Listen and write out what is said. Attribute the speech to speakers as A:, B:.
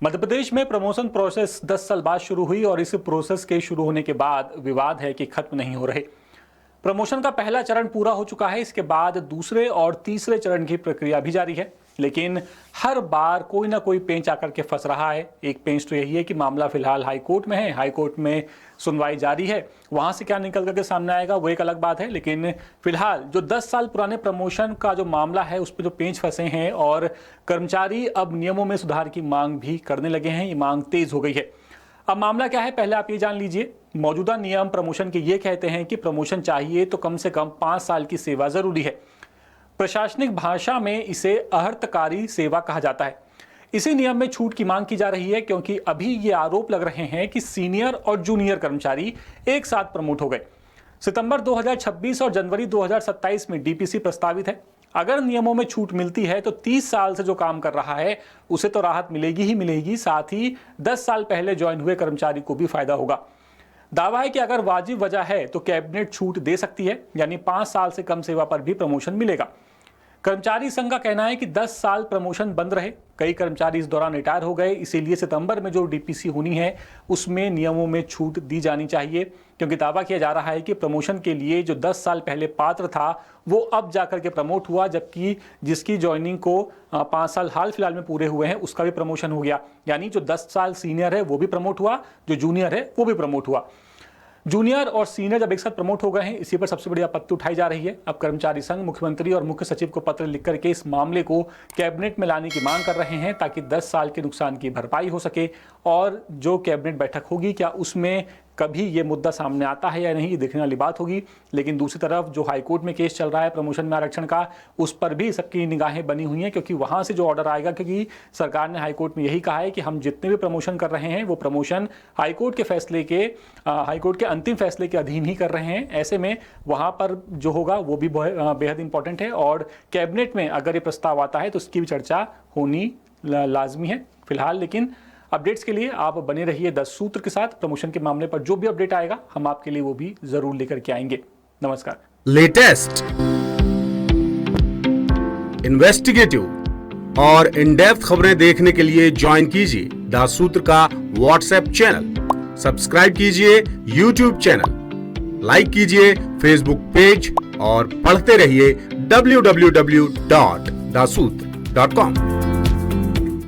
A: मध्य प्रदेश में promotion process 10 साल बाद शुरू हुई और इस प्रोसेस के शुरू होने के बाद विवाद है कि खत्म नहीं हो रहे। प्रमोशन का पहला चरण पूरा हो चुका है, इसके बाद दूसरे और तीसरे चरण की प्रक्रिया भी जारी है, लेकिन हर बार कोई ना कोई पेंच आकर के फंस रहा है। एक पेंच तो यही है कि मामला फिलहाल हाई कोर्ट में है, हाई कोर्ट में सुनवाई जारी है, वहां से क्या निकल करके सामने आएगा वो एक अलग बात है। लेकिन फिलहाल जो 10 साल पुराने प्रमोशन का जो मामला है उस पर जो पेंच फंसे हैं और कर्मचारी अब नियमों में सुधार की मांग भी करने लगे हैं, ये मांग तेज हो गई है। अब मामला क्या है, पहले आप ये जान लीजिए। मौजूदा नियम प्रमोशन के ये कहते हैं कि प्रमोशन चाहिए तो कम से कम 5 साल की सेवा जरूरी है। प्रशासनिक भाषा में इसे अहर्तकारी सेवा कहा जाता है। इसी नियम में छूट की मांग की जा रही है क्योंकि अभी ये आरोप लग रहे हैं कि सीनियर और जूनियर कर्मचारी एक साथ प्रमोट हो गए। सितंबर 2026 और जनवरी 2027 में डीपीसी प्रस्तावित है। अगर नियमों में छूट मिलती है तो 30 साल से जो काम कर रहा है उसे तो राहत मिलेगी ही मिलेगी, साथ ही 10 साल पहले ज्वाइन हुए कर्मचारी को भी फायदा होगा। दावा है कि अगर वाजिब वजह है तो कैबिनेट छूट दे सकती है, यानी 5 साल से कम सेवा पर भी प्रमोशन मिलेगा। कर्मचारी संघ का कहना है कि 10 साल प्रमोशन बंद रहे, कई कर्मचारी इस दौरान रिटायर हो गए, इसीलिए सितंबर में जो डीपीसी होनी है उसमें नियमों में छूट दी जानी चाहिए, क्योंकि दावा किया जा रहा है कि प्रमोशन के लिए जो 10 साल पहले पात्र था वो अब जाकर के प्रमोट हुआ, जबकि जिसकी ज्वाइनिंग को 5 साल हाल फिलहाल में पूरे हुए हैं उसका भी प्रमोशन हो गया। यानी जो 10 साल सीनियर है वो भी प्रमोट हुआ, जो जूनियर है वो भी प्रमोट हुआ। जूनियर और सीनियर जब एक साथ प्रमोट हो गए हैं, इसी पर सबसे बड़ी आपत्ति उठाई जा रही है। अब कर्मचारी संघ मुख्यमंत्री और मुख्य सचिव को पत्र लिख करके इस मामले को कैबिनेट में लाने की मांग कर रहे हैं ताकि 10 साल के नुकसान की भरपाई हो सके। और जो कैबिनेट बैठक होगी, क्या उसमें कभी ये मुद्दा सामने आता है या नहीं, ये देखने वाली बात होगी। लेकिन दूसरी तरफ जो हाईकोर्ट में केस चल रहा है प्रमोशन में आरक्षण का, उस पर भी सबकी निगाहें बनी हुई हैं, क्योंकि वहां से जो ऑर्डर आएगा, क्योंकि सरकार ने हाईकोर्ट में यही कहा है कि हम जितने भी प्रमोशन कर रहे हैं वो प्रमोशन हाईकोर्ट के अंतिम फैसले के अधीन ही कर रहे हैं। ऐसे में वहां पर जो होगा वो भी बेहद इंपॉर्टेंट है और कैबिनेट में अगर ये प्रस्ताव आता है तो उसकी भी चर्चा होनी लाजमी है फिलहाल। लेकिन अपडेट्स के लिए आप बने रहिए 10 सूत्र के साथ। प्रमोशन के मामले पर जो भी अपडेट आएगा हम आपके लिए वो भी जरूर लेकर के आएंगे। नमस्कार।
B: लेटेस्ट, इन्वेस्टिगेटिव और इन डेप्थ खबरें देखने के लिए ज्वाइन कीजिए द सूत्र का व्हाट्सएप चैनल, सब्सक्राइब कीजिए यूट्यूब चैनल, लाइक कीजिए फेसबुक पेज और पढ़ते रहिए www.daसूत्र.com।